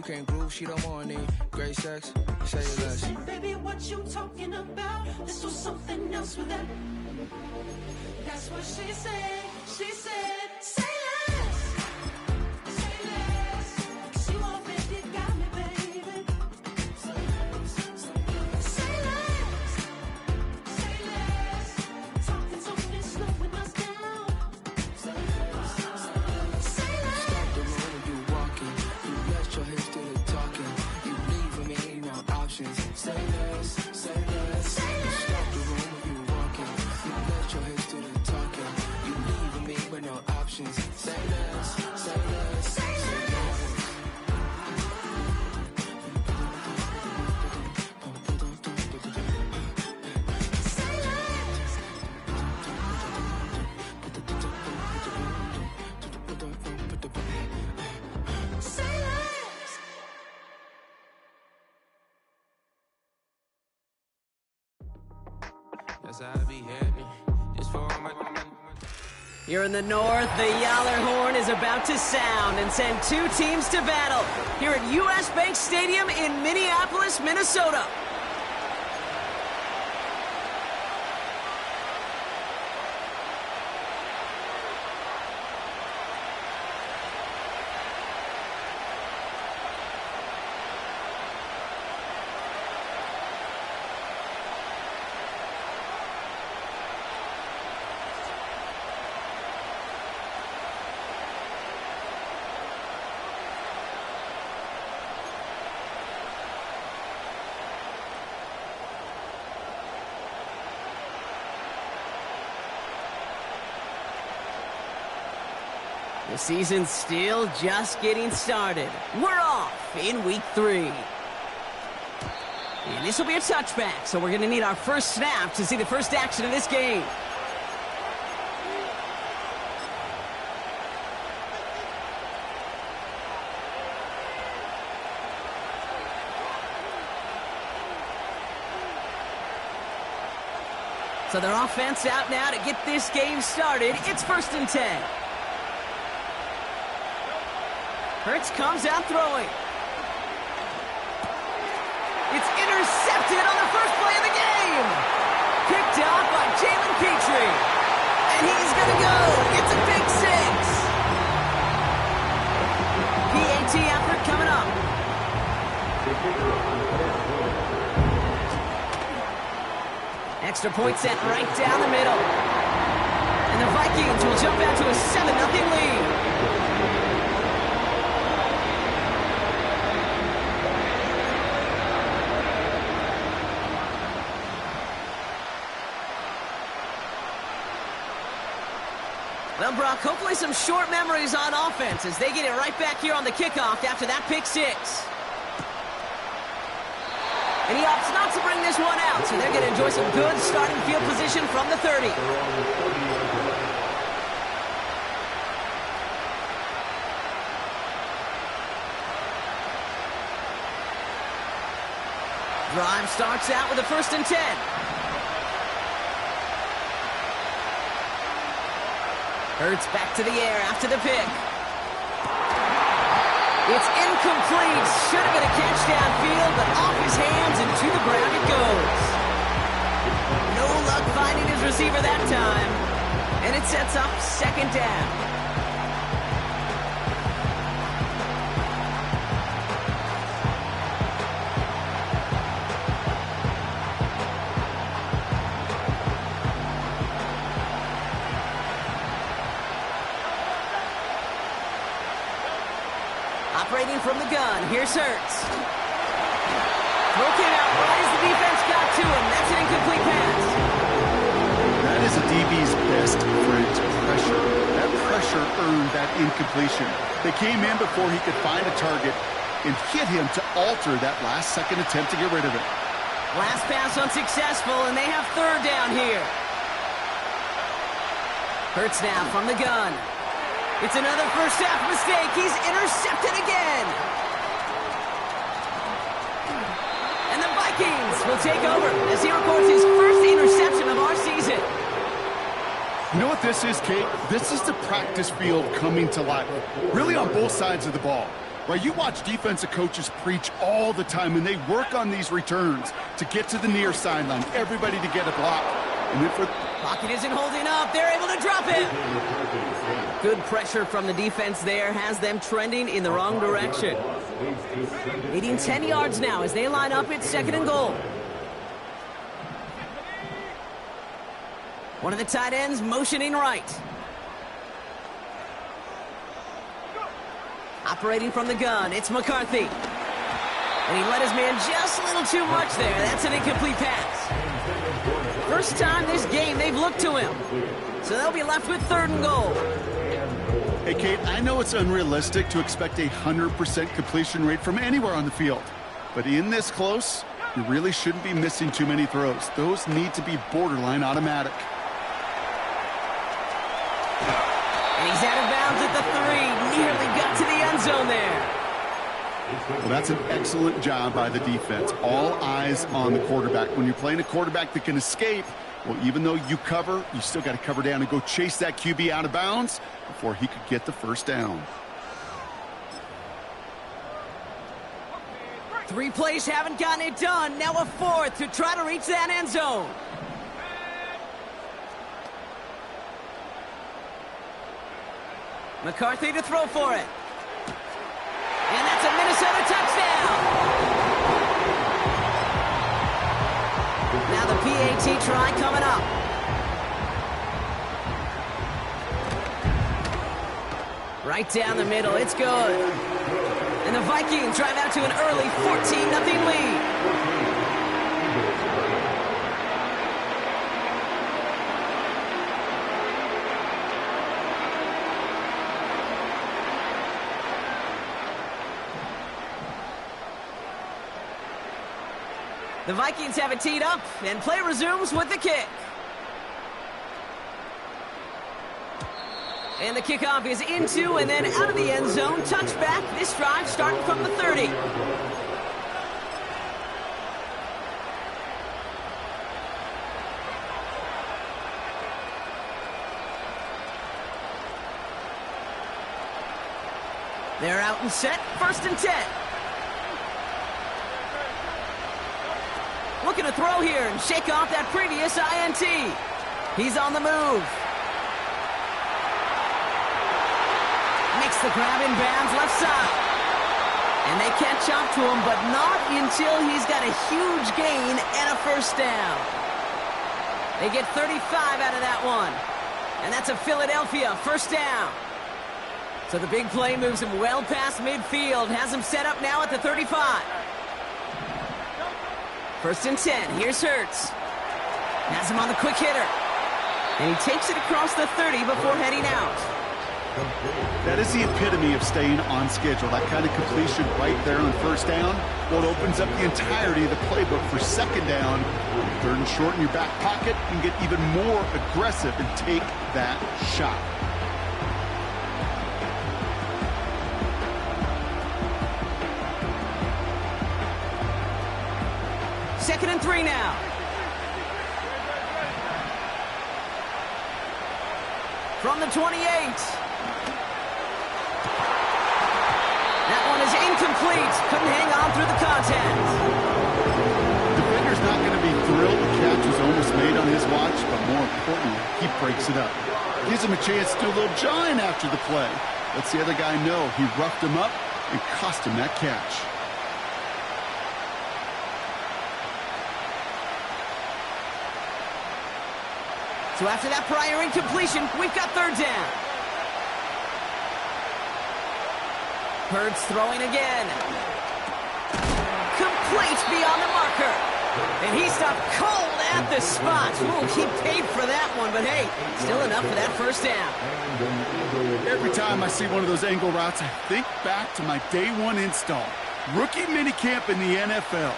you can't groove, she don't want any. Great sex, say less. She said, baby, what you talking about? This was something else with that. That's what she said. She said, say less. Say less. She won't bet you got me, baby. Say less. Say less. Say less. Talking so fast, slowing us down. Say less. Say less. Stop the road when you walking. You let your hips do the talking. You leaving me no options. Say less. Say less. Say less. Stop the road when you walking. You let your hips do the talking. You leaving me with no options. Say less. Say less. Say less. Say less. Say less. That's how I be happy. Just for all my. Here in the north, the Yaller horn is about to sound and send two teams to battle here at US Bank Stadium in Minneapolis, Minnesota. The season's still just getting started. We're off in week 3. And this will be a touchback, so we're going to need our first snap to see the first action of this game. So their offense out now to get this game started. It's 1st and 10. Hurts comes out throwing. It's intercepted on the first play of the game. Picked off by Jalen Petrie. And he's going to go. It's a big 6. PAT effort coming up. Extra point sent right down the middle. And the Vikings will jump out to a 7-0 lead. Well, Brock, hopefully some short memories on offense as they get it right back here on the kickoff after that pick 6. And he opts not to bring this one out, so they're going to enjoy some good starting field position from the 30. Drive starts out with a 1st and 10. Hurts back to the air after the pick. It's incomplete. Should have been a catch downfield, but off his hands and to the ground it goes. No luck finding his receiver that time. And it sets up 2nd down. Operating from the gun, here's Hurts. Throw came out right as the defense got to him. That's an incomplete pass. That is a DB's best friend to pressure. That pressure earned that incompletion. They came in before he could find a target and hit him to alter that last-second attempt to get rid of it. Last pass unsuccessful, and they have 3rd down here. Hurts now from the gun. It's another first-half mistake. He's intercepted again. And the Vikings will take over as he records his first interception of our season. You know what this is, Kate? This is the practice field coming to life. Really on both sides of the ball. Right, you watch defensive coaches preach all the time, and they work on these returns to get to the near sideline, everybody to get a block. And then for Pocket isn't holding up. They're able to drop it. Good pressure from the defense there has them trending in the wrong direction. Needing 10 yards now as they line up at 2nd and goal. One of the tight ends motioning right. Operating from the gun, it's McCarthy. And he let his man just a little too much there. That's an incomplete pass. First time this game they've looked to him. So they'll be left with 3rd and goal. Hey, Kate, I know it's unrealistic to expect a 100% completion rate from anywhere on the field. But in this close, you really shouldn't be missing too many throws. Those need to be borderline automatic. And he's out of bounds at the 3. Nearly got to the end zone there. Well, that's an excellent job by the defense. All eyes on the quarterback. When you're playing a quarterback that can escape, well, even though you cover, you still got to cover down and go chase that QB out of bounds before he could get the first down. 3 plays haven't gotten it done. Now a 4th to try to reach that end zone. McCarthy to throw for it. And that's a Minnesota touchdown. Now the PAT try coming up. Right down the middle, it's good. And the Vikings drive out to an early 14-0 lead. The Vikings have it teed up, and play resumes with the kick. And the kickoff is into and then out of the end zone. Touchback. This drive starting from the 30. They're out and set. 1st and 10. Looking to throw here and shake off that previous INT. He's on the move. Makes the grab in bounds left side. And they catch up to him, but not until he's got a huge gain and a first down. They get 35 out of that one. And that's a Philadelphia first down. So the big play moves him well past midfield. Has him set up now at the 35. 1st and 10. Here's Hurts. Has him on the quick hitter. And he takes it across the 30 before heading out. That is the epitome of staying on schedule. That kind of completion right there on first down. Well, it opens up the entirety of the playbook for second down. 3rd and short in your back pocket. You can get even more aggressive and take that shot. Second and 3 now. From the 28. That one is incomplete. Couldn't hang on through the contact. Defender's not going to be thrilled the catch was almost made on his watch, but more importantly, he breaks it up. Gives him a chance to do a little jawing after the play. Lets the other guy know he roughed him up and cost him that catch. So after that prior incompletion, we've got 3rd down. Hurts throwing again. Complete beyond the marker. And he stopped cold at the spot. Ooh, he paid for that one, but hey, still enough for that first down. Every time I see one of those angle routes, I think back to my day 1 install. Rookie minicamp in the NFL.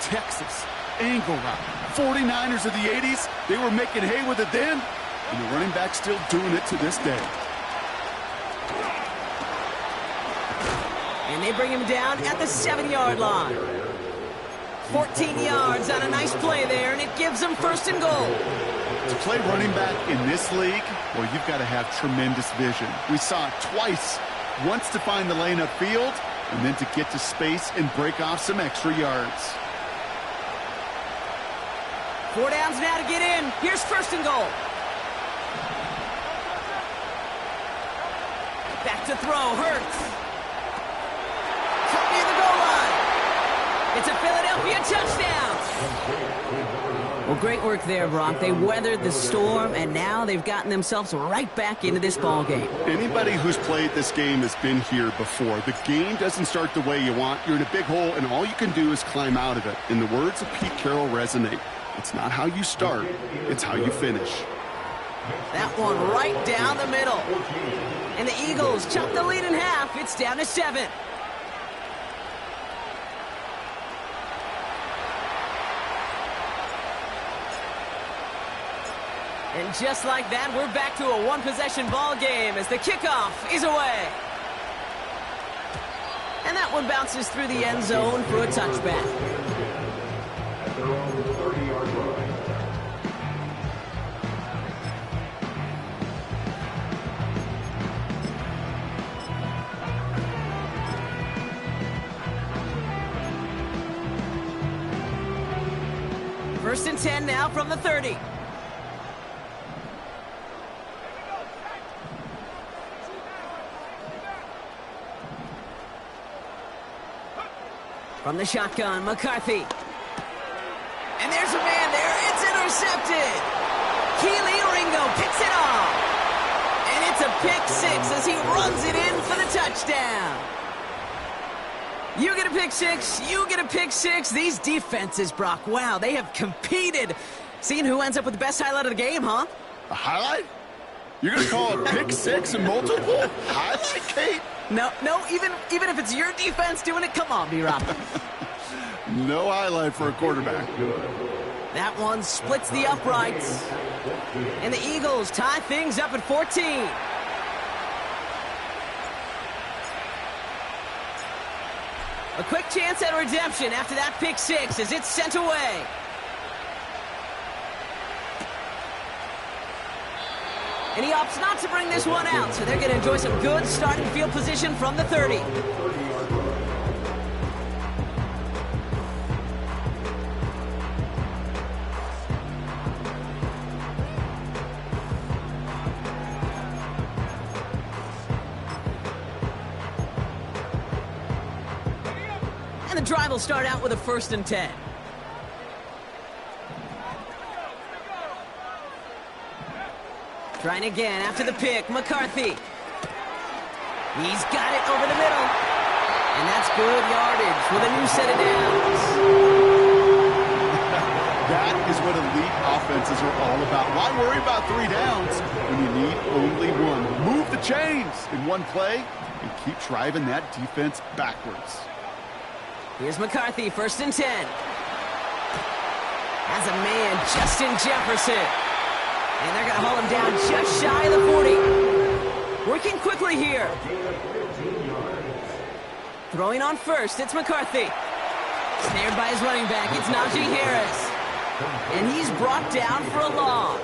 Texas. Angle route. 49ers of the 80s, they were making hay with it then, and the running back still doing it to this day. And they bring him down at the 7-yard line. 14 yards on a nice play there, and it gives them 1st and goal. To play running back in this league, well, you've got to have tremendous vision. We saw it twice. Once to find the lane upfield, and then to get to space and break off some extra yards. 4 downs now to get in. Here's first and goal. Back to throw, Hurts. From near the goal line. It's a Philadelphia touchdown. Well, great work there, Brock. They weathered the storm, and now they've gotten themselves right back into this ball game. Anybody who's played this game has been here before. The game doesn't start the way you want. You're in a big hole, and all you can do is climb out of it. And the words of Pete Carroll resonate. It's not how you start, it's how you finish. That one right down the middle. And the Eagles chop the lead in half. It's down to 7. And just like that, we're back to a one-possession ball game as the kickoff is away. And that one bounces through the end zone for a touchback. First and 10 now from the 30. From the shotgun, McCarthy. And there's a man there. It's intercepted. Keely Ringo picks it off. And it's a pick 6 as he runs it in for the touchdown. You get a pick 6. You get a pick 6. These defenses, Brock, wow, they have competed. Seeing who ends up with the best highlight of the game, huh? A highlight? You're going to call it pick 6 and multiple? Highlight, Kate? No, even if it's your defense doing it, come on, B-Rob. No highlight for a quarterback. That one splits the uprights. And the Eagles tie things up at 14. A quick chance at redemption after that pick 6 as it's sent away. And he opts not to bring this one out, so they're going to enjoy some good starting field position from the 30. And the drive will start out with a 1st and 10. Trying again after the pick, McCarthy. He's got it over the middle. And that's good yardage with a new set of downs. That is what elite offenses are all about. Why worry about 3 downs when you need only 1? Move the chains in one play and keep driving that defense backwards. Here's McCarthy, 1st and 10. As a man, Justin Jefferson. And they're going to haul him down just shy of the 40. Working quickly here. Throwing on first, it's McCarthy. Snared by his running back, it's Najee Harris. And he's brought down for a loss.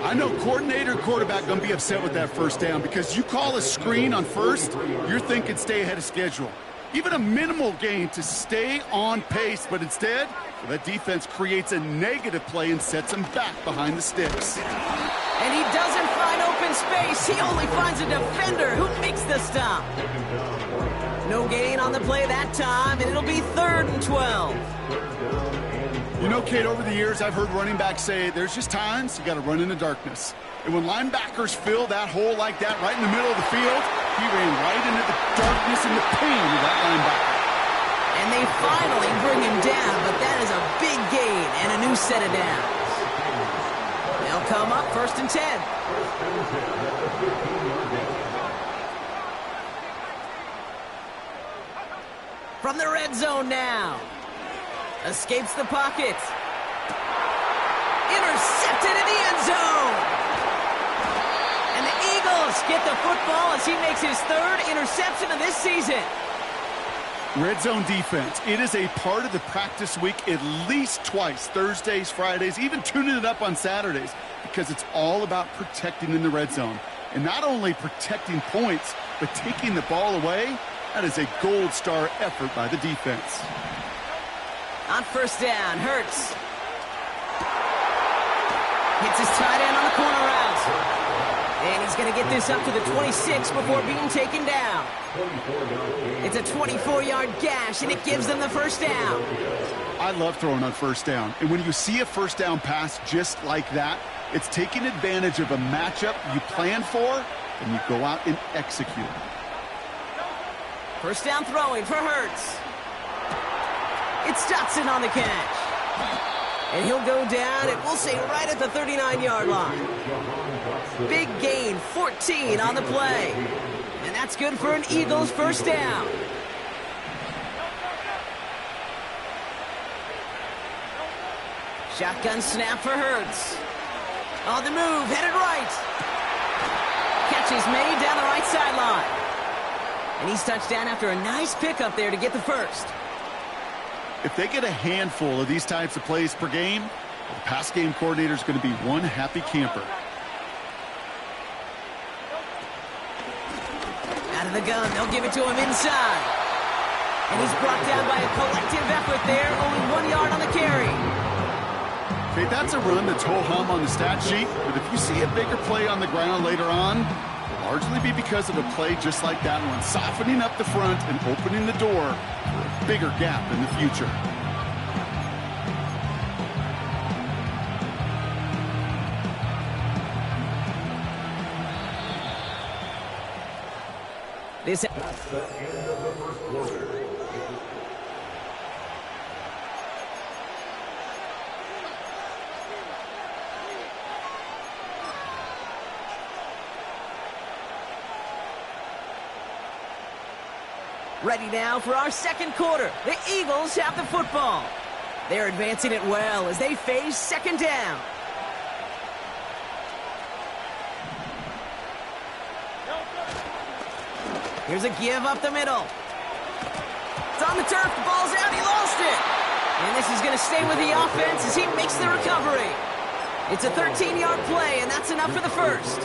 I know coordinator quarterback going to be upset with that 1st down because you call a screen on 1st, you're thinking stay ahead of schedule. Even a minimal gain to stay on pace, but instead, that defense creates a negative play and sets him back behind the sticks. And he doesn't find open space. He only finds a defender who makes the stop. No gain on the play that time, and it'll be 3rd and 12. You know, Kate, over the years, I've heard running backs say there's just times you got to run in the darkness. And when linebackers fill that hole like that right in the middle of the field, he ran right into the darkness and the pain of that linebacker. And they finally bring him down, but that is a big gain and a new set of downs. They'll come up 1st and 10. From the red zone now. Escapes the pocket. Intercepted in the end zone. And the Eagles get the football as he makes his 3rd interception of this season. Red zone defense. It is a part of the practice week at least twice, Thursdays, Fridays, even tuning it up on Saturdays, because it's all about protecting in the red zone. And not only protecting points, but taking the ball away That is a gold star effort by the defense. On first down, Hurts. Hits his tight end on the corner route. And he's going to get this up to the 26 before being taken down. It's a 24-yard gash, and it gives them the first down. I love throwing on first down. And when you see a first down pass just like that, it's taking advantage of a matchup you plan for, and you go out and execute. First down throwing for Hurts. It's Dotson on the catch. And he'll go down, and we'll say right at the 39-yard line. Big gain, 14 on the play. And that's good for an Eagles first down. Shotgun snap for Hurts. On the move, headed right. Catch is made down the right sideline. And he's touched down after a nice pickup there to get the first. If they get a handful of these types of plays per game, the pass game coordinator is going to be one happy camper. Out of the gun, they'll give it to him inside. And he's brought down by a collective effort there, only 1 yard on the carry. Okay, that's a run that's ho-hum on the stat sheet, but if you see a bigger play on the ground later on, it'll largely be because of a play just like that one, softening up the front and opening the door for a bigger gap in the future. This That's the end of the first quarter. ready now for our second quarter. The Eagles have the football. They're advancing it well as they face second down. Here's a give up the middle. It's on the turf. The ball's out. He lost it. And this is going to stay with the offense as he makes the recovery. It's a 13-yard play, and that's enough for the first.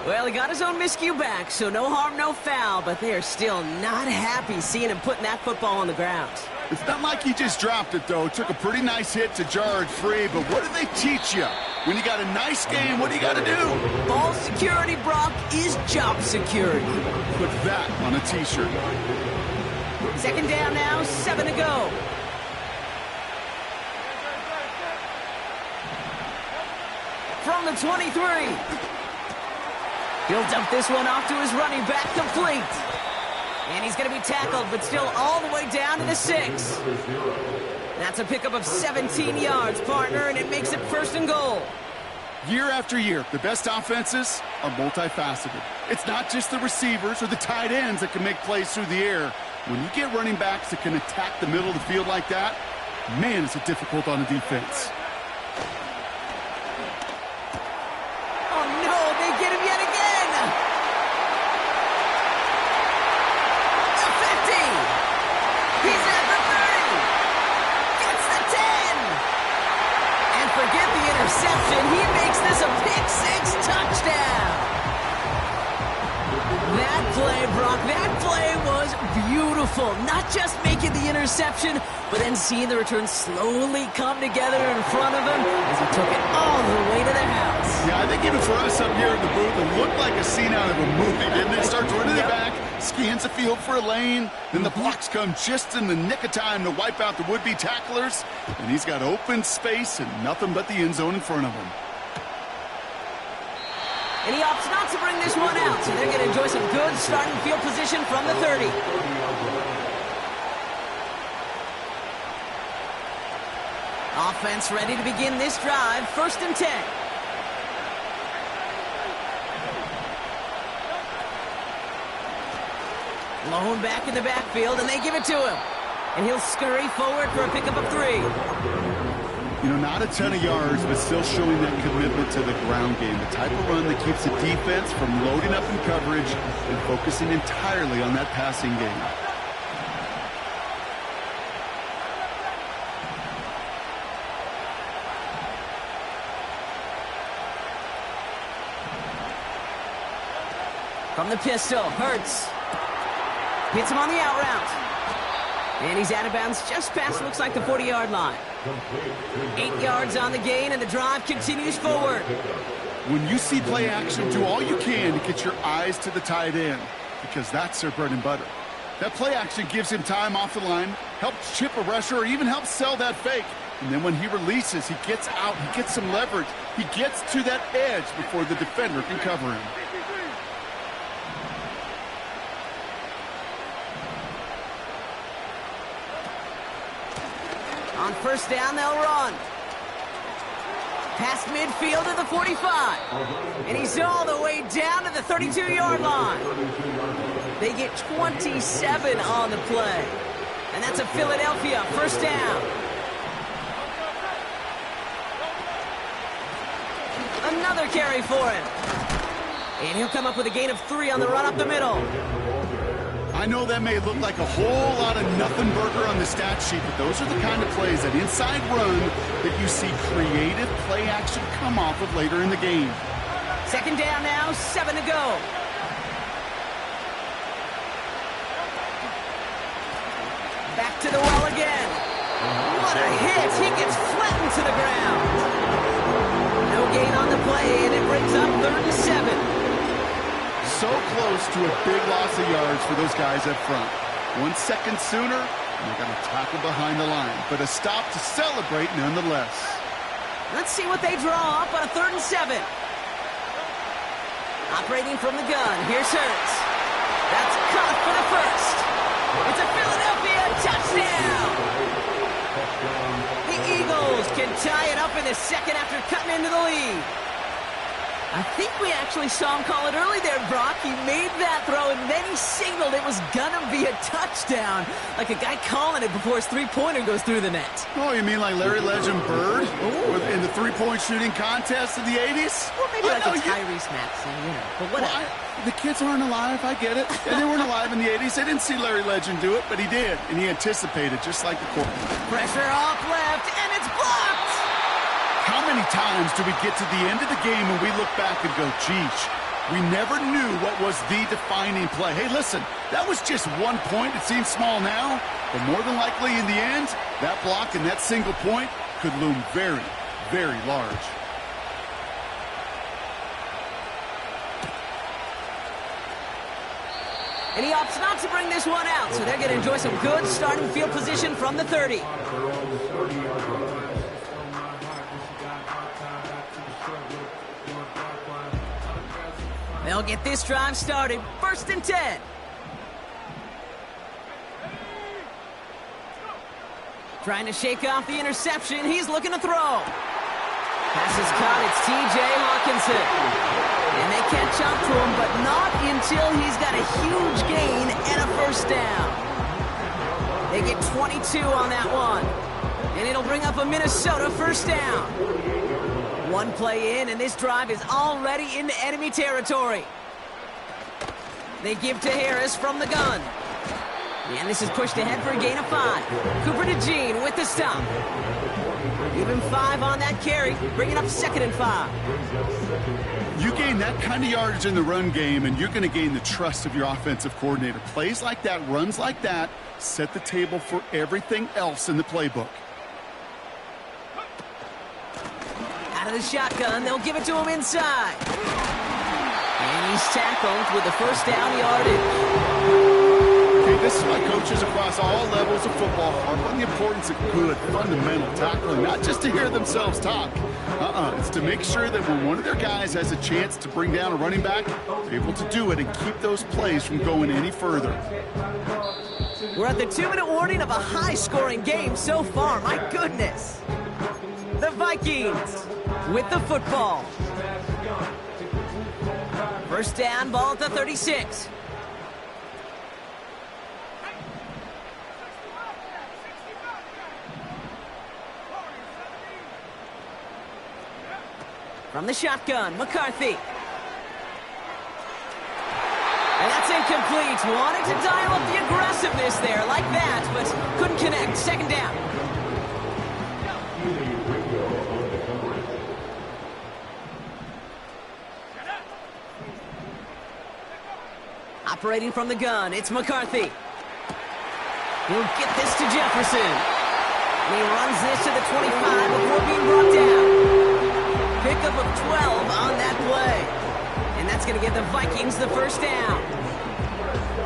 Well, he got his own miscue back, so no harm, no foul, but they are still not happy seeing him putting that football on the ground. It's not like he just dropped it, though. Took a pretty nice hit to jar it free, but what do they teach you? When you got a nice game, what do you got to do? Ball security, Brock, is job security. Put that on a T-shirt. Second down now, 7 to go. From the 23. He'll dump this one off to his running back, complete. And he's going to be tackled, but still all the way down to the 6. That's a pickup of 17 yards, partner, and it makes it first and goal. Year after year, the best offenses are multifaceted. It's not just the receivers or the tight ends that can make plays through the air. When you get running backs that can attack the middle of the field like that, man, is it difficult on the defense. Oh, no, they get him yet again. The 50. He's at the 30. Gets the 10. And forget the interception. He makes this a pick-6 touchdown. That play, Brock, that play was beautiful. Not just making the interception, but then seeing the return slowly come together in front of him as he took it all the way to the house. Yeah, I think even for us up here in the booth, it looked like a scene out of a movie, didn't it? Starts running it back, scans the field for a lane, then the blocks come just in the nick of time to wipe out the would-be tacklers, and he's got open space and nothing but the end zone in front of him. And he opts not to bring this one out, so they're going to enjoy some good starting field position from the 30. Offense ready to begin this drive, 1st and 10. Lone back in the backfield, and they give it to him. And he'll scurry forward for a pickup of 3. You know, not a ton of yards, but still showing that commitment to the ground game. The type of run that keeps the defense from loading up in coverage and focusing entirely on that passing game. From the pistol, Hurts. Hits him on the out route. And he's out of bounds just past, looks like, the 40-yard line. 8 yards on the gain, and the drive continues forward. When you see play action, do all you can to get your eyes to the tight end, because that's their bread and butter. That play action gives him time off the line, helps chip a rusher, or even helps sell that fake. And then when he releases, he gets out, he gets some leverage. He gets to that edge before the defender can cover him. On first down, they'll run. Past midfield to the 45. And he's all the way down to the 32-yard line. They get 27 on the play. And that's a Philadelphia first down. Another carry for him. And he'll come up with a gain of 3 on the run up the middle. I know that may look like a whole lot of nothing burger on the stat sheet, but those are the kind of plays, that inside run, that you see creative play action come off of later in the game. Second down now, 7 to go. Back to the well again. What a hit! He gets flattened to the ground. No gain on the play, and it brings up 3rd and 7. So close to a big loss of yards for those guys up front. 1 second sooner, and they're going to tackle behind the line. But a stop to celebrate nonetheless. Let's see what they draw up on a 3rd and 7. Operating from the gun, here's Hurts. That's caught for the first. It's a Philadelphia touchdown! The Eagles can tie it up in the second after cutting into the lead. I think we actually saw him call it early there, Brock. He made that throw, and then he signaled it was going to be a touchdown. Like a guy calling it before his three-pointer goes through the net. Oh, you mean like Larry Legend Bird in the three-point shooting contest in the 80s? Well, maybe like a Tyrese Maxey, you know, but whatever. Well, the kids aren't alive, I get it. And they weren't alive in the 80s. They didn't see Larry Legend do it, but he did, and he anticipated, just like the quarterback. Pressure off left, and it's blocked! How many times do we get to the end of the game and we look back and go, geez, we never knew what was the defining play. Hey, listen, that was just 1 point. It seems small now, but more than likely in the end, that block and that single point could loom very, very large. And he opts not to bring this one out, so they're going to enjoy some good starting field position from the 30. They'll get this drive started. 1st and 10. Trying to shake off the interception. He's looking to throw. Pass is caught. It's T.J. Hawkinson. And they catch up to him, but not until he's got a huge gain and a first down. They get 22 on that one. And it'll bring up a Minnesota first down. 1 play in, and this drive is already into enemy territory. They give to Harris from the gun. And this is pushed ahead for a gain of 5. Cooper DeJean with the stop. Even 5 on that carry, bringing up 2nd and 5. You gain that kind of yardage in the run game, and you're going to gain the trust of your offensive coordinator. Plays like that, runs like that, set the table for everything else in the playbook. Out of the shotgun, they'll give it to him inside. And he's tackled with the first down yardage. Okay, this is why coaches across all levels of football harp on the importance of good, fundamental tackling, not just to hear themselves talk. It's to make sure that when one of their guys has a chance to bring down a running back, they're able to do it and keep those plays from going any further. We're at the 2-minute warning of a high-scoring game so far. My goodness. The Vikings with the football. First down, ball at the 36. From the shotgun, McCarthy. And that's incomplete. Wanted to dial up the aggressiveness there like that, but couldn't connect. Second down. operating from the gun. It's McCarthy. He'll get this to Jefferson. And he runs this to the 25 before being brought down. Pickup of 12 on that play. And that's going to give the Vikings the first down.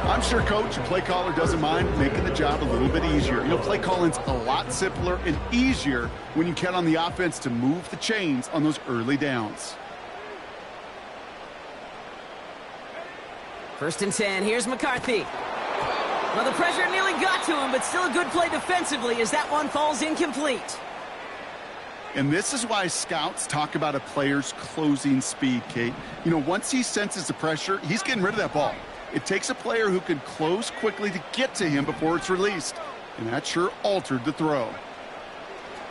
I'm sure, Coach, your play caller doesn't mind making the job a little bit easier. You know, play calling's a lot simpler and easier when you count on the offense to move the chains on those early downs. 1st and 10. Here's McCarthy. Well, the pressure nearly got to him, but still a good play defensively as that one falls incomplete. And this is why scouts talk about a player's closing speed, Kate. You know, once he senses the pressure, he's getting rid of that ball. It takes a player who can close quickly to get to him before it's released. And that sure altered the throw.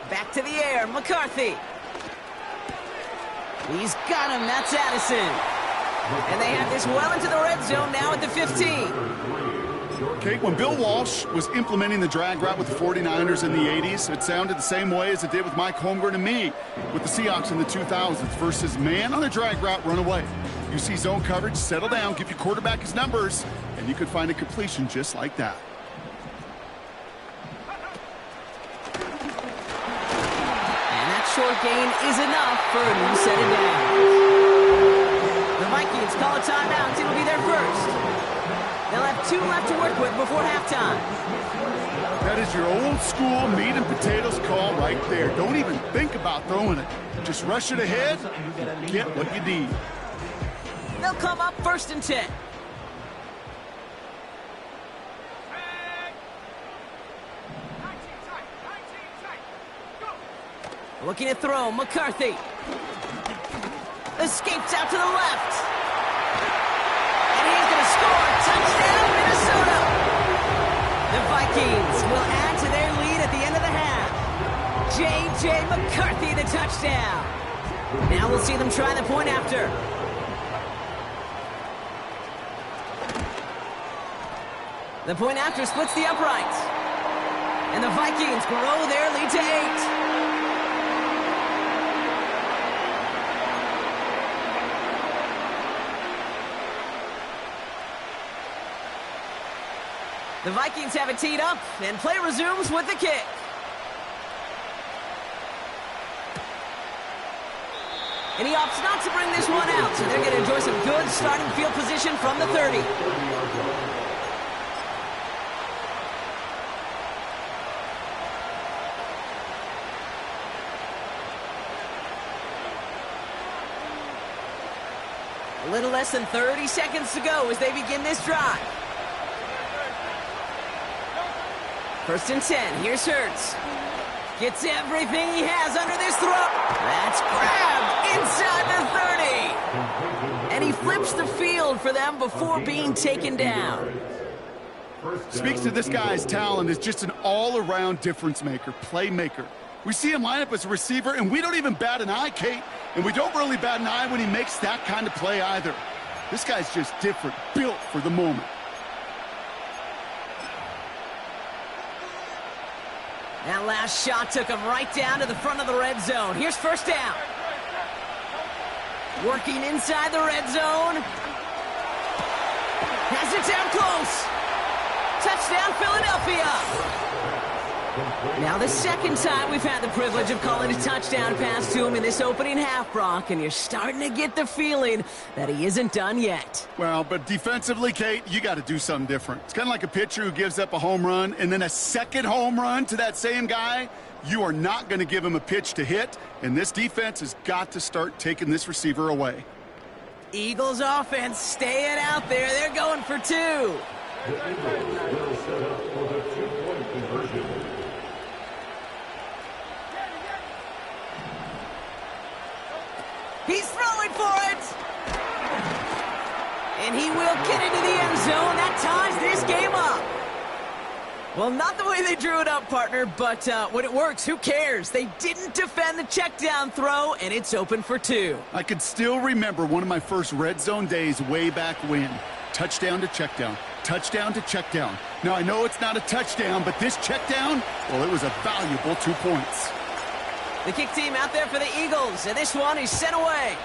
Back to the air, McCarthy. He's got him, that's Addison. And they have this well into the red zone now at the 15. Kate, when Bill Walsh was implementing the drag route with the 49ers in the 80s, it sounded the same way as it did with Mike Holmgren and me with the Seahawks in the 2000s versus man on the drag route, run away. You see zone coverage, settle down, give your quarterback his numbers, and you could find a completion just like that. And that short gain is enough for a new set of downs. The Vikings call a timeout. It'll be their first. They'll have 2 left to work with before halftime. That is your old school meat and potatoes call right there. Don't even think about throwing it. Just rush it ahead, get what you need. They'll come up 1st and 10. Looking to throw, McCarthy. Escapes out to the left. And he's going to score. Touchdown, Minnesota. The Vikings will add to their lead at the end of the half. J.J. McCarthy, the touchdown. Now we'll see them try the point after. The point after splits the uprights. And the Vikings grow their lead to 8. The Vikings have it teed up, and play resumes with the kick. And he opts not to bring this one out, so they're going to enjoy some good starting field position from the 30. A little less than 30 seconds to go as they begin this drive. 1st and 10, here's Hurts. Gets everything he has under this throw. That's grabbed inside the 30. And he flips the field for them before being taken down. Speaks to this guy's talent as just an all-around difference maker, playmaker. We see him line up as a receiver, and we don't even bat an eye, Kate. And we don't really bat an eye when he makes that kind of play either. This guy's just different, built for the moment. That last shot took him right down to the front of the red zone. Here's 1st down. Working inside the red zone. Has it down close. Touchdown, Philadelphia. Now the 2nd time we've had the privilege of calling a touchdown pass to him in this opening half, Brock, and you're starting to get the feeling that he isn't done yet. Well, but defensively, Kate, you got to do something different. It's kind of like a pitcher who gives up a home run and then a second home run to that same guy. You are not going to give him a pitch to hit, and this defense has got to start taking this receiver away. Eagles offense staying out there. They're going for 2. The Eagles will set up for the 2-point conversion. He's throwing for it. And he will get into the end zone. That ties this game up. Well, not the way they drew it up, partner, but when it works, who cares? They didn't defend the check down throw, and it's open for 2. I could still remember one of my first red zone days way back when. Touchdown to check down. Touchdown to check down. Now, I know it's not a touchdown, but this check down, well, it was a valuable 2 points. The kick team out there for the Eagles, and this one is sent away.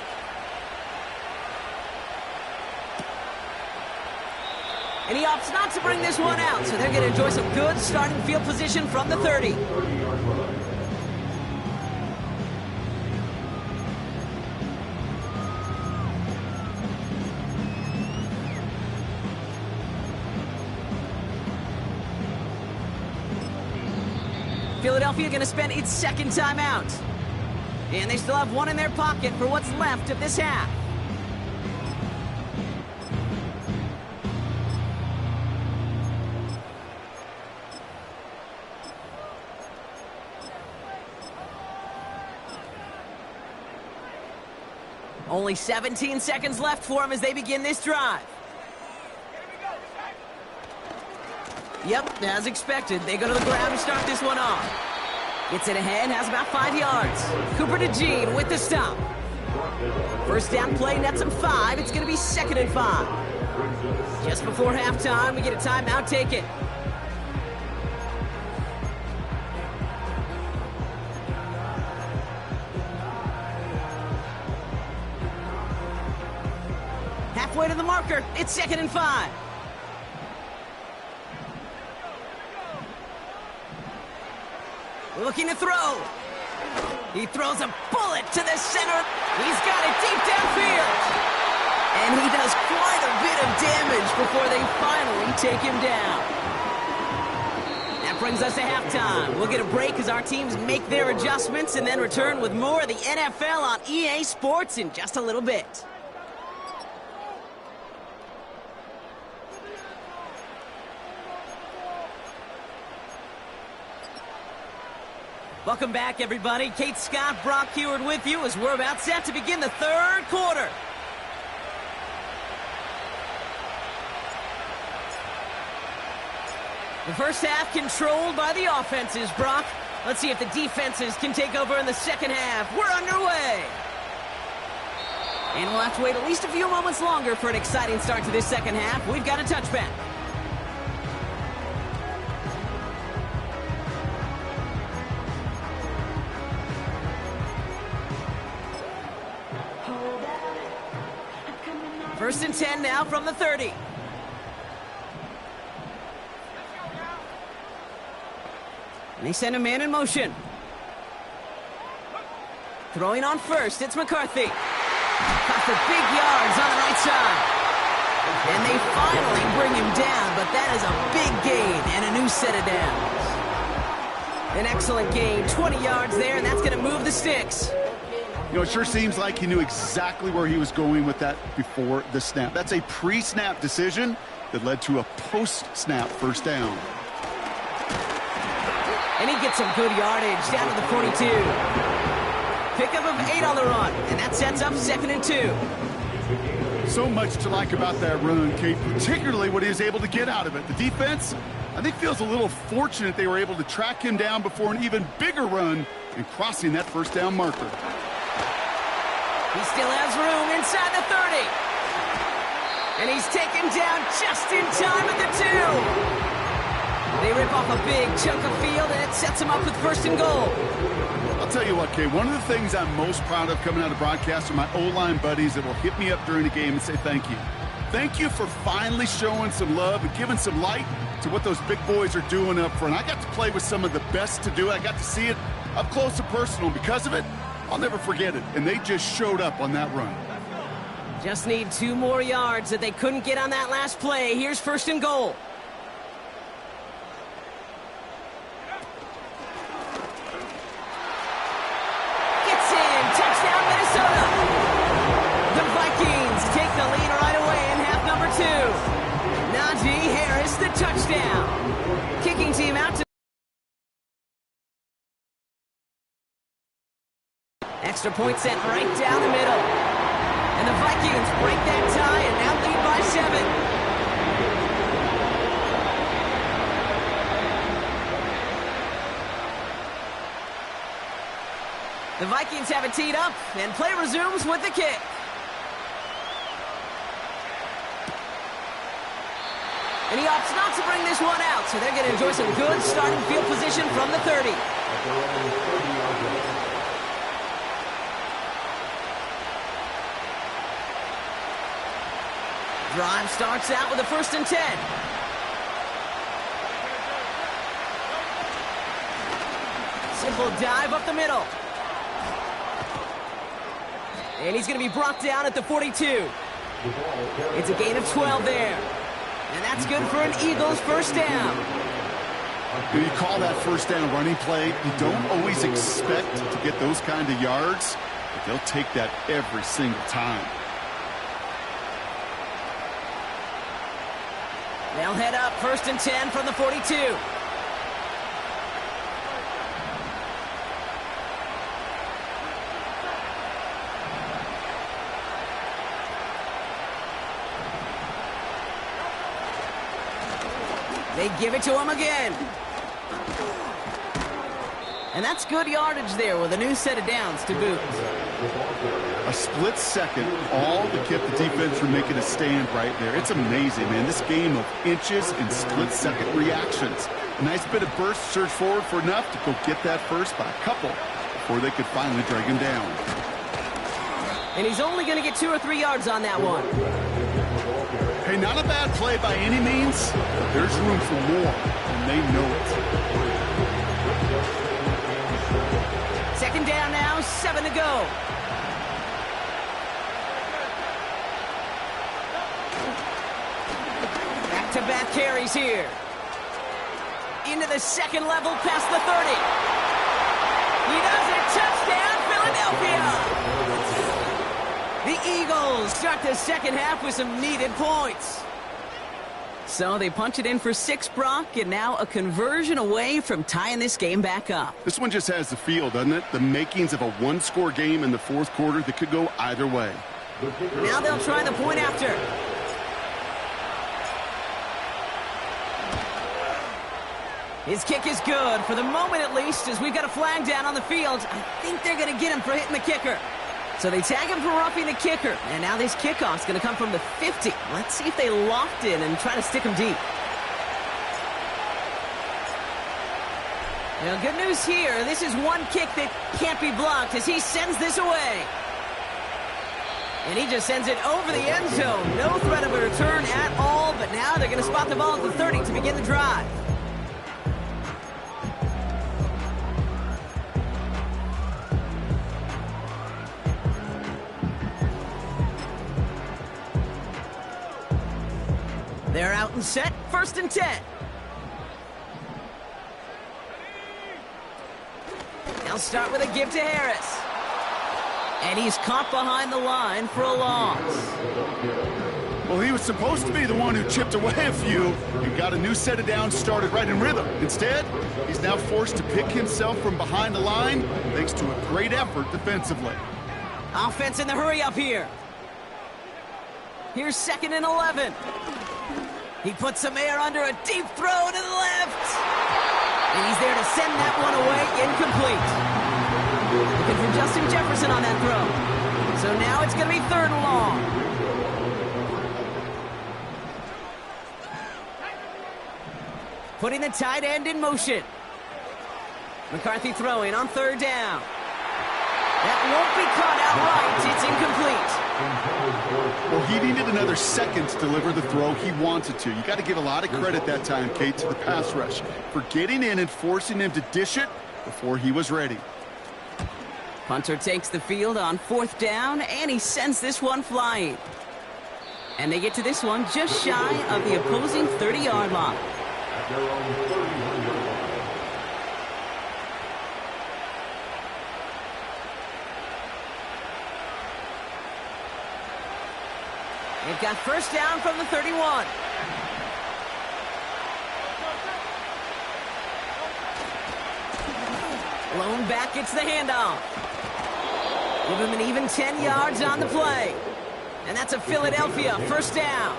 And he opts not to bring this one out, so they're going to enjoy some good starting field position from the 30. Philadelphia going to spend its second timeout. And they still have one in their pocket for what's left of this half. Only 17 seconds left for them as they begin this drive. Yep, as expected, they go to the ground to start this one off. Gets it ahead, has about 5 yards. Cooper to Jean with the stop. First down play nets him 5. It's going to be 2nd and 5. Just before halftime, we get a timeout taken. Halfway to the marker, it's 2nd and 5. Looking to throw. He throws a bullet to the center. He's got it deep downfield. And he does quite a bit of damage before they finally take him down. That brings us to halftime. We'll get a break as our teams make their adjustments and then return with more of the NFL on EA Sports in just a little bit. Welcome back, everybody. Kate Scott, Brock Heward with you as we're about set to begin the third quarter. The first half controlled by the offenses, Brock. Let's see if the defenses can take over in the second half. We're underway. And we'll have to wait at least a few moments longer for an exciting start to this second half. We've got a touchback. First and 10 now from the 30. And they send a man in motion. Throwing on first, it's McCarthy. Caught for big yards on the right side. And they finally bring him down, but that is a big gain and a new set of downs. An excellent gain, 20 yards there, and that's going to move the sticks. You know, it sure seems like he knew exactly where he was going with that before the snap. That's a pre-snap decision that led to a post-snap first down. And he gets some good yardage down to the 42. Pickup of 8 on the run, and that sets up 2nd and 2. So much to like about that run, Kate, particularly what he was able to get out of it. The defense, I think, feels a little fortunate they were able to track him down before an even bigger run and crossing that first down marker. He still has room inside the 30. And he's taken down just in time at the 2. They rip off a big chunk of field, and it sets him up with 1st and goal. I'll tell you what, Kay, one of the things I'm most proud of coming out of broadcast are my O-line buddies that will hit me up during the game and say thank you. Thank you for finally showing some love and giving some light to what those big boys are doing up front. I got to play with some of the best to do it. I got to see it up close and personal. Because of it, I'll never forget it. And they just showed up on that run. Just need 2 more yards that they couldn't get on that last play. Here's 1st and goal. Gets in. Touchdown, Minnesota. The Vikings take the lead right away in half number 2. Najee Harris, the touchdown. Kicking team out to extra point sent right down the middle. And the Vikings break that tie and now lead by 7. The Vikings have it teed up, and play resumes with the kick. And he opts not to bring this one out, so they're going to enjoy some good starting field position from the 30. Drive starts out with a 1st and 10. Simple dive up the middle. And he's going to be brought down at the 42. It's a gain of 12 there. And that's good for an Eagles 1st down. You call that 1st down running play. You don't always expect to get those kind of yards, but they'll take that every single time. They'll head up 1st and 10 from the 42. They give it to him again. And that's good yardage there with a new set of downs to boot. A split second, all to keep the defense from making a stand right there. It's amazing, man. This game of inches and split-second reactions. A nice bit of burst, surge forward for enough to go get that first by a couple before they could finally drag him down. And he's only going to get 2 or 3 yards on that one. Hey, not a bad play by any means, but there's room for more, and they know it. 2nd down now, 7 to go. Back-to-back carries here. Into the 2nd level, past the 30. He does it, touchdown, Philadelphia! The Eagles start the 2nd half with some needed points. So they punch it in for 6, Brock, and now a conversion away from tying this game back up. This one just has the feel, doesn't it? The makings of a one-score game in the 4th quarter that could go either way. Now they'll try the point after. His kick is good, for the moment at least, as we've got a flag down on the field. I think they're going to get him for hitting the kicker. So they tag him for roughing the kicker. And now this kickoff's going to come from the 50. Let's see if they locked in and try to stick him deep. Now, good news here. This is one kick that can't be blocked as he sends this away. And he just sends it over the end zone. No threat of a return at all, but now they're going to spot the ball at the 30 to begin the drive. They're out and set, 1st and 10. They'll start with a give to Harris. And he's caught behind the line for a loss. Well, he was supposed to be the one who chipped away a few and got a new set of downs started right in rhythm. Instead, he's now forced to pick himself from behind the line thanks to a great effort defensively. Offense in the hurry up here. Here's 2nd and 11. He puts some air under a deep throw to the left. And he's there to send that one away, incomplete. Looking for Justin Jefferson on that throw. So now it's going to be 3rd and long. Putting the tight end in motion. McCarthy throwing on 3rd down. That won't be caught outright. It's incomplete. Well, he needed another second to deliver the throw he wanted to. You got to give a lot of credit that time, Kate, to the pass rush for getting in and forcing him to dish it before he was ready. Punter takes the field on 4th down, and he sends this one flying. And they get to this one just shy of the opposing 30-yard line. They've got 1st down from the 31. Blown back, gets the handoff. Give him an even 10 yards on the play. And that's a Philadelphia 1st down.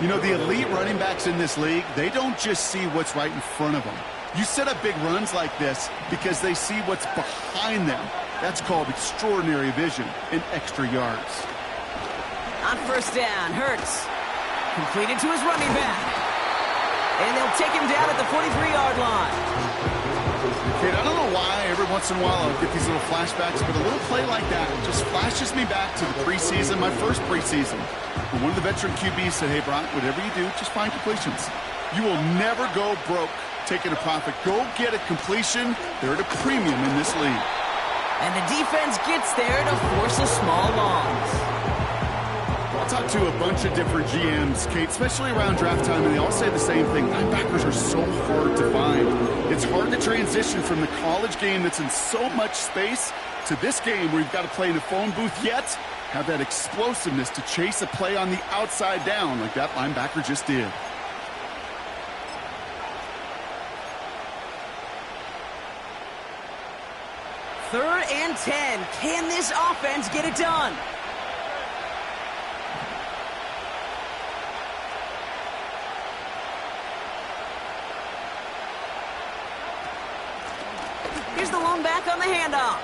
You know, the elite running backs in this league, they don't just see what's right in front of them. You set up big runs like this because they see what's behind them. That's called extraordinary vision and extra yards. On 1st down, Hurts. Completed to his running back. And they'll take him down at the 43-yard line. Kate, I don't know why every once in a while I'll get these little flashbacks, but a little play like that just flashes me back to the preseason, my first preseason. When one of the veteran QBs said, hey, Brock, whatever you do, just find completions. You will never go broke taking a profit. Go get a completion. They're at a premium in this league. And the defense gets there to force a small loss. I'll talk to a bunch of different GMs, Kate, especially around draft time, and they all say the same thing. Linebackers are so hard to find. It's hard to transition from the college game that's in so much space to this game where you've got to play in a phone booth, yet have that explosiveness to chase a play on the outside down like that linebacker just did. Third and 10. Can this offense get it done? Here's the lone back on the handoff.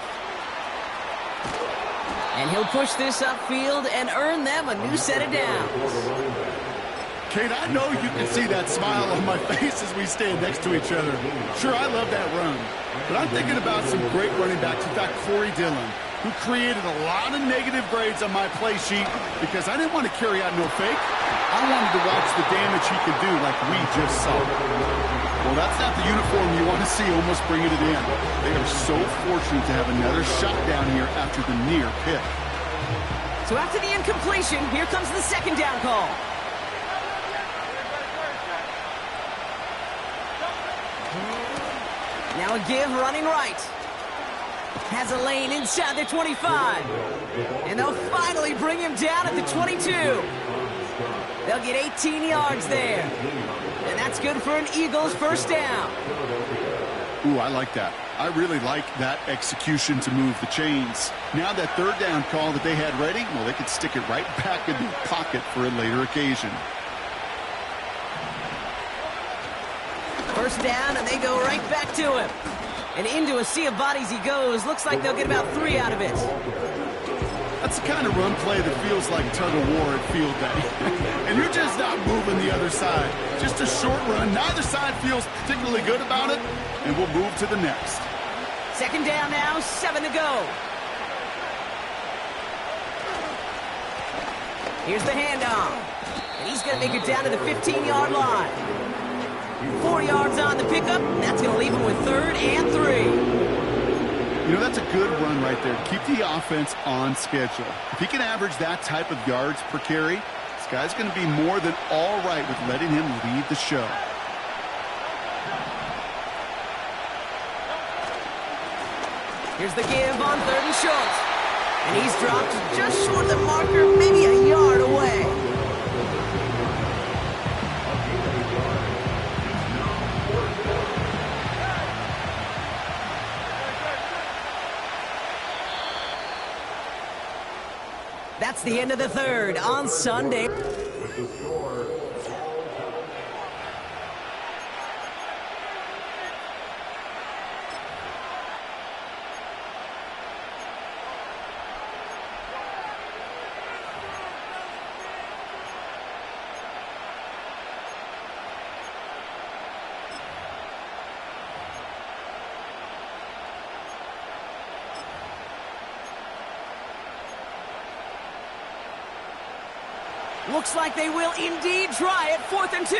And he'll push this upfield and earn them a new set of downs. Kate, I know you can see that smile on my face as we stand next to each other. Sure, I love that run. But I'm thinking about some great running backs. In fact, Corey Dillon, who created a lot of negative grades on my play sheet because I didn't want to carry out no fake. I wanted to watch the damage he could do like we just saw. Well, that's not the uniform you want to see almost bringing it in. They are so fortunate to have another shot down here after the near pick. So after the incompletion, here comes the second down call. Now a give running right. Has a lane inside the 25. And they'll finally bring him down at the 22. They'll get 18 yards there. And that's good for an Eagles first down. Ooh, I like that. I really like that execution to move the chains. Now that third down call that they had ready, well, they could stick it right back in the pocket for a later occasion. First down, and they go right back to him. And into a sea of bodies he goes. Looks like they'll get about 3 out of it. That's the kind of run play that feels like tug-of-war at field day. And you're just not moving the other side. Just a short run. Neither side feels particularly good about it, and we'll move to the next. Second down now, 7 to go. Here's the handoff. And he's going to make it down to the 15-yard line. 4 yards on the pickup, and that's going to leave him with 3rd and 3. You know, that's a good run right there. Keep the offense on schedule. If he can average that type of yards per carry, this guy's going to be more than all right with letting him lead the show. Here's the give on 3rd and short. And he's dropped just short of the marker, maybe a yard away. That's the end of the third on Sunday. With the score, Looks like they will indeed try it. 4th and 2.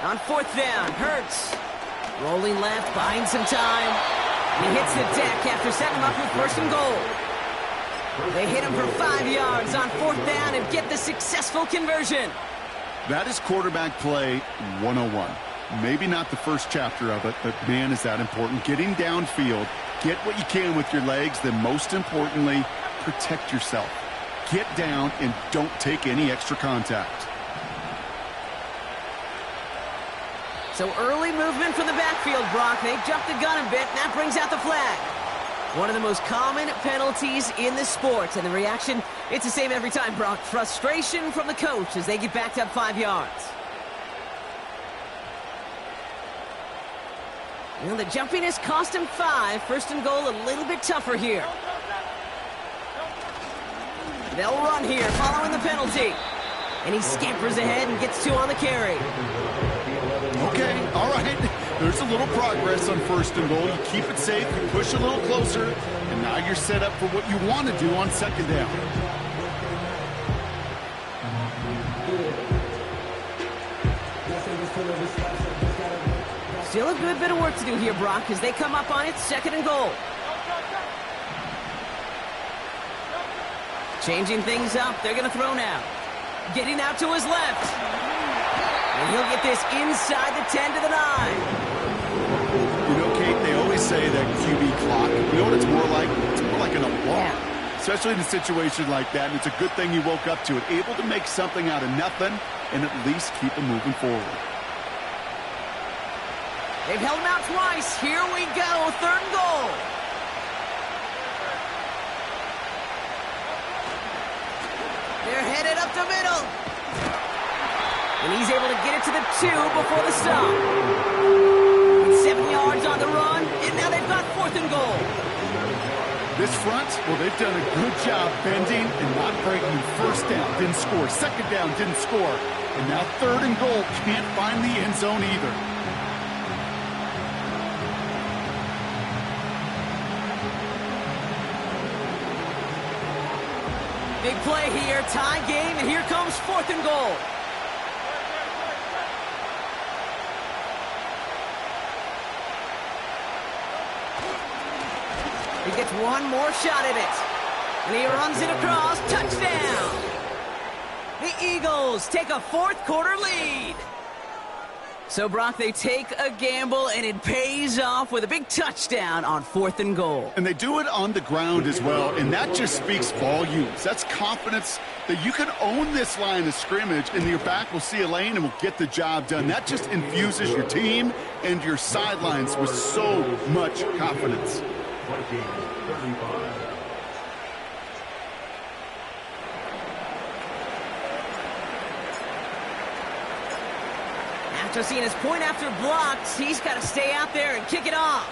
On 4th down, Hurts. Rolling left, buying some time. He hits the deck after setting him up with 1st and goal. They hit him for 5 yards on 4th down and get the successful conversion. That is quarterback play 101. Maybe not the first chapter of it, but man, is that important. Getting downfield, get what you can with your legs, then most importantly, protect yourself. Get down and don't take any extra contact. So early movement from the backfield, Brock. They jumped the gun a bit, and that brings out the flag. One of the most common penalties in the sport, and the reaction, it's the same every time, Brock. Frustration from the coach as they get backed up 5 yards. You know, the jumpiness cost him 5. 1st and goal, a little bit tougher here. They'll run here following the penalty. And he scampers ahead and gets 2 on the carry. Okay, all right. There's a little progress on 1st and goal. You keep it safe, you push a little closer, and now you're set up for what you want to do on 2nd down. Still a good bit of work to do here, Brock, as they come up on it, 2nd and goal. Changing things up, they're going to throw now. Getting out to his left. And he'll get this inside the 10 to the 9. You know, Kate, they always say that QB clock, you know what it's more like? It's more like an alarm, especially in a situation like that. And it's a good thing you woke up to it, able to make something out of nothing and at least keep them moving forward. They've held him out twice. Here we go, 3rd and goal. They're headed up the middle. And he's able to get it to the 2 before the stop. 7 yards on the run, and now they've got 4th and goal. This front, well, they've done a good job bending and not breaking. 1st down, didn't score. 2nd down, didn't score. And now 3rd and goal, can't find the end zone either. Big play here, tie game, and here comes 4th and goal. He gets one more shot at it. And he runs it across, touchdown! The Eagles take a 4th quarter lead. So, Brock, they take a gamble, and it pays off with a big touchdown on 4th and goal. And they do it on the ground as well, and that just speaks volumes. That's confidence that you can own this line of scrimmage, and your back will see a lane and will get the job done. That just infuses your team and your sidelines with so much confidence. Vikings 35. After seeing his point after blocked, he's got to stay out there and kick it off.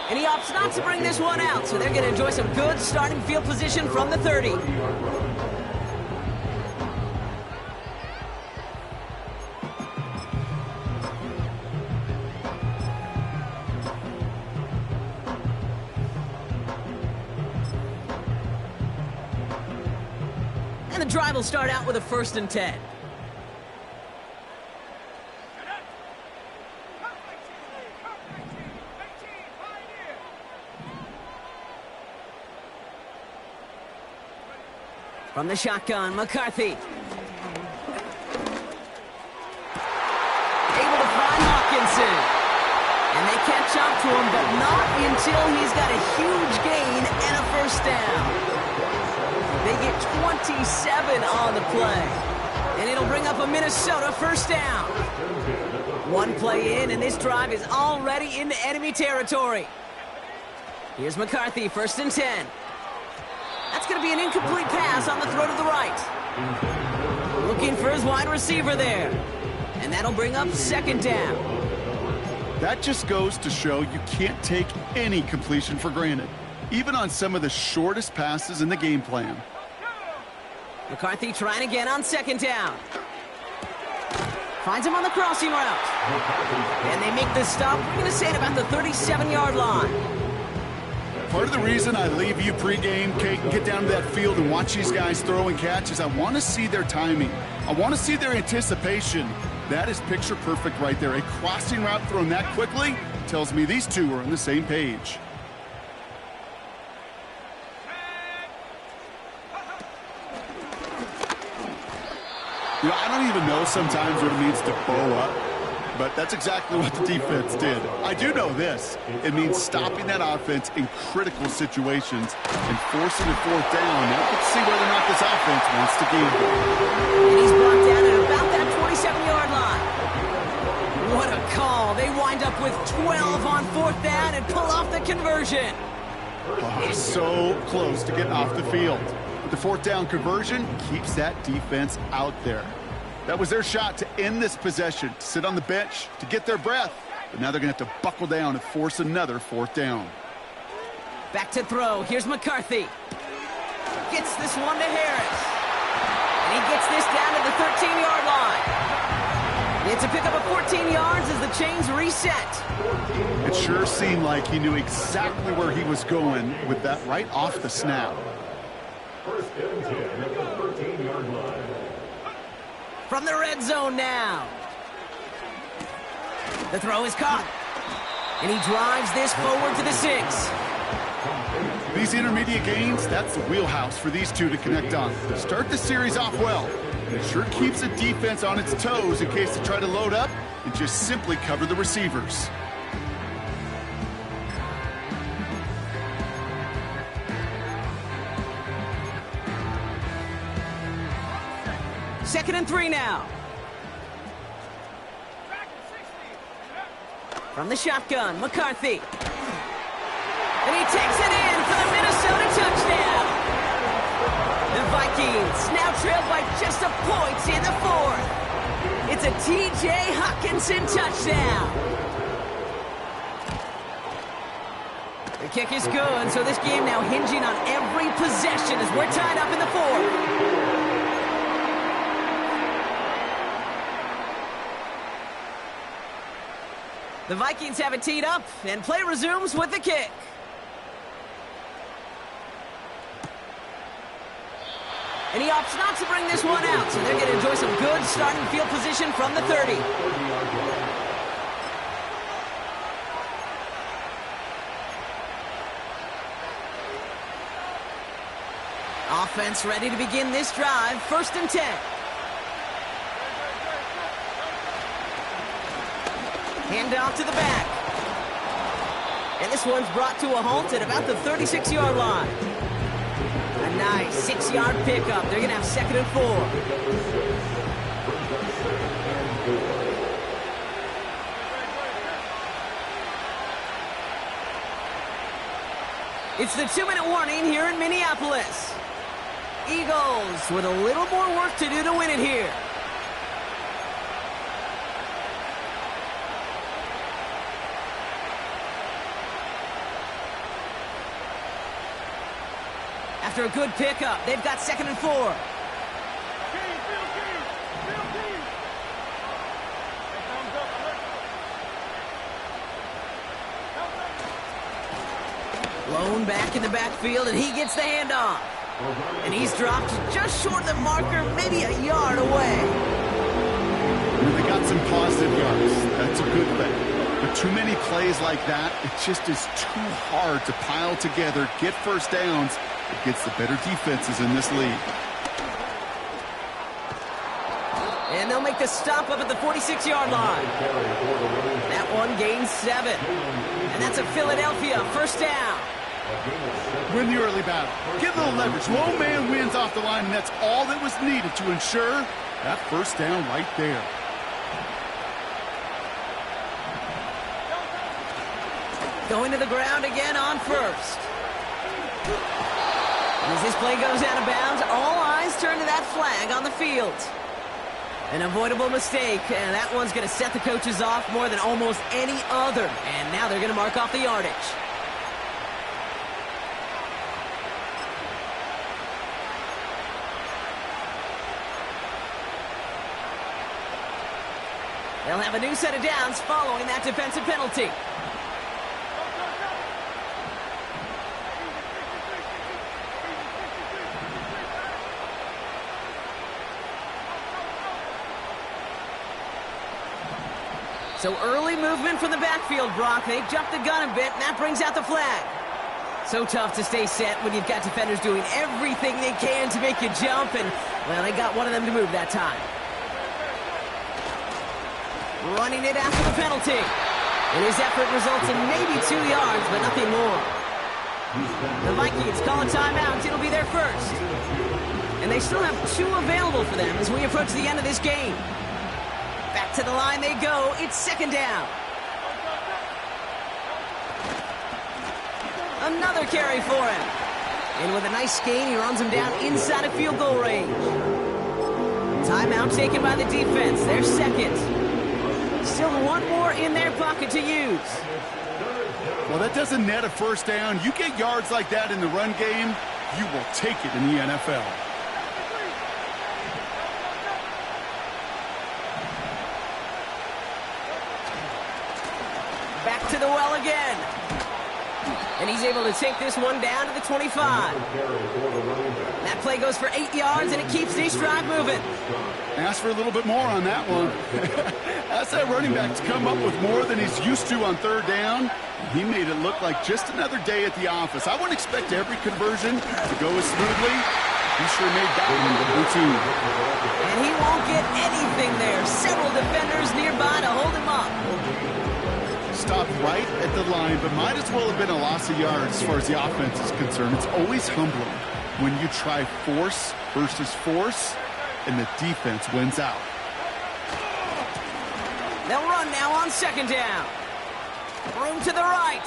And he opts not to bring this one out, so they're going to enjoy some good starting field position from the 30. And the drive will start out with a 1st and 10. From the shotgun, McCarthy. Able to find Hawkinson. And they catch up to him, but not until he's got a huge gain and a 1st down. They get 27 on the play. And it'll bring up a Minnesota 1st down. One play in, and this drive is already into enemy territory. Here's McCarthy, 1st and 10. That's going to be an incomplete pass on the throw to the right. Looking for his wide receiver there. And that'll bring up 2nd down. That just goes to show you can't take any completion for granted, even on some of the shortest passes in the game plan. McCarthy trying again on 2nd down. Finds him on the crossing route. And they make the stop. We're going to say at about the 37-yard line. Part of the reason I leave you pregame, Kate, and get down to that field and watch these guys throw and catch is I want to see their timing. I want to see their anticipation. That is picture perfect right there. A crossing route thrown that quickly tells me these two are on the same page. You know, I don't even know sometimes what it means to bow up, but that's exactly what the defense did. I do know this. It means stopping that offense in critical situations and forcing a 4th down. Now let's see whether or not this offense wants to gamble. And he's brought down at about that 27-yard line. What a call. They wind up with 12 on 4th down and pull off the conversion. Oh, so close to getting off the field. But the 4th down conversion keeps that defense out there. That was their shot to end this possession, to sit on the bench, to get their breath. But now they're going to have to buckle down and force another 4th down. Back to throw. Here's McCarthy. Gets this one to Harris. And he gets this down to the 13-yard line. It's a pickup of 14 yards as the chains reset. It sure seemed like he knew exactly where he was going with that right off the snap. First and 10 at the 13-yard line. From the red zone now. The throw is caught. And he drives this forward to the 6. These intermediate gains, that's the wheelhouse for these two to connect on. Start the series off well. And it sure keeps the defense on its toes in case they try to load up and just simply cover the receivers. Second and 3 now. From the shotgun, McCarthy. And he takes it in for the Minnesota touchdown. The Vikings now trail by just a point in the 4th. It's a T.J. Hockenson touchdown. The kick is good, so this game now hinging on every possession as we're tied up in the 4th. The Vikings have it teed up, and play resumes with the kick. And he opts not to bring this one out, so they're going to enjoy some good starting field position from the 30. Offense ready to begin this drive, 1st and 10. Hand off to the back. And this one's brought to a halt at about the 36-yard line. A nice 6-yard pickup. They're going to have 2nd and 4. It's the 2-minute warning here in Minneapolis. Eagles with a little more work to do to win it here. After a good pickup, they've got 2nd and 4. Lone back in the backfield, and he gets the handoff. And he's dropped just short of the marker, maybe a yard away. They got some positive yards. That's a good thing. But too many plays like that, it just is too hard to pile together, get first downs against the better defenses in this league. And they'll make the stop up at the 46-yard line. That one gains 7. And that's a Philadelphia 1st down. Win the early battle. Get a little leverage. Low man wins off the line, and that's all that was needed to ensure that 1st down right there. Going to the ground again on 1st. As this play goes out of bounds, all eyes turn to that flag on the field. An avoidable mistake, and that one's going to set the coaches off more than almost any other. And now they're going to mark off the yardage. They'll have a new set of downs following that defensive penalty. So early movement from the backfield, Brock. They jumped the gun a bit, and that brings out the flag. So tough to stay set when you've got defenders doing everything they can to make you jump, and, well, they got one of them to move that time. Running it after the penalty. And his effort results in maybe 2 yards, but nothing more. The Vikings call a timeout. It'll be their 1st. And they still have 2 available for them as we approach the end of this game. Back to the line they go. It's 2nd down. Another carry for him. And with a nice gain, he runs him down inside of field goal range. Timeout taken by the defense. Their 2nd. Still one more in their pocket to use. Well, that doesn't net a 1st down. You get yards like that in the run game, you will take it in the NFL. Back to the well again. And he's able to take this one down to the 25. That play goes for 8 yards, and it keeps this drive moving. Ask for a little bit more on that one. Ask that running back to come up with more than he's used to on third down. He made it look like just another day at the office. I wouldn't expect every conversion to go as smoothly. He sure made that one the routine. And he won't get anything there. Several defenders nearby to hold him up. Stopped right at the line, but might as well have been a loss of yards as far as the offense is concerned. It's always humbling when you try force versus force, and the defense wins out. They'll run now on second down. Room to the right.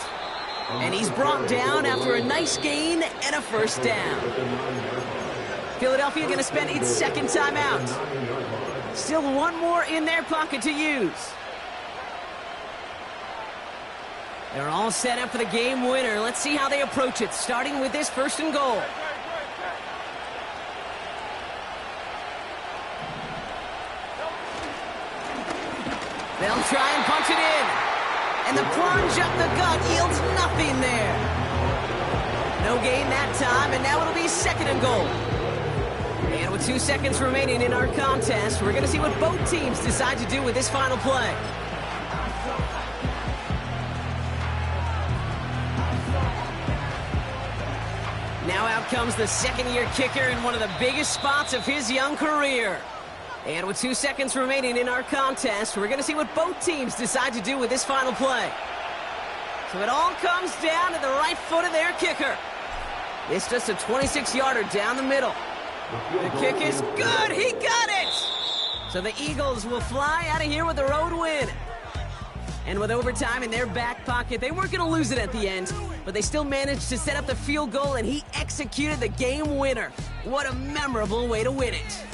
And he's brought down after a nice gain and a first down. Philadelphia going to spend its second timeout. Still one more in their pocket to use. They're all set up for the game winner. Let's see how they approach it, starting with this first and goal. They'll try and punch it in. And the plunge up the gut yields nothing there. No gain that time, and now it'll be second and goal. And with 2 seconds remaining in our contest, we're going to see what both teams decide to do with this final play. Now out comes the second-year kicker in one of the biggest spots of his young career. And with 2 seconds remaining in our contest, we're going to see what both teams decide to do with this final play. So it all comes down to the right foot of their kicker. It's just a 26-yarder down the middle. The kick is good. He got it! So the Eagles will fly out of here with the road win. And with overtime in their back pocket, they weren't going to lose it at the end, but they still managed to set up the field goal, and he executed the game winner. What a memorable way to win it.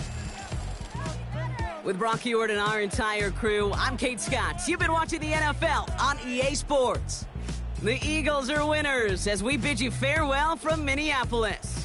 With Brock Heward and our entire crew, I'm Kate Scott. You've been watching the NFL on EA Sports. The Eagles are winners as we bid you farewell from Minneapolis.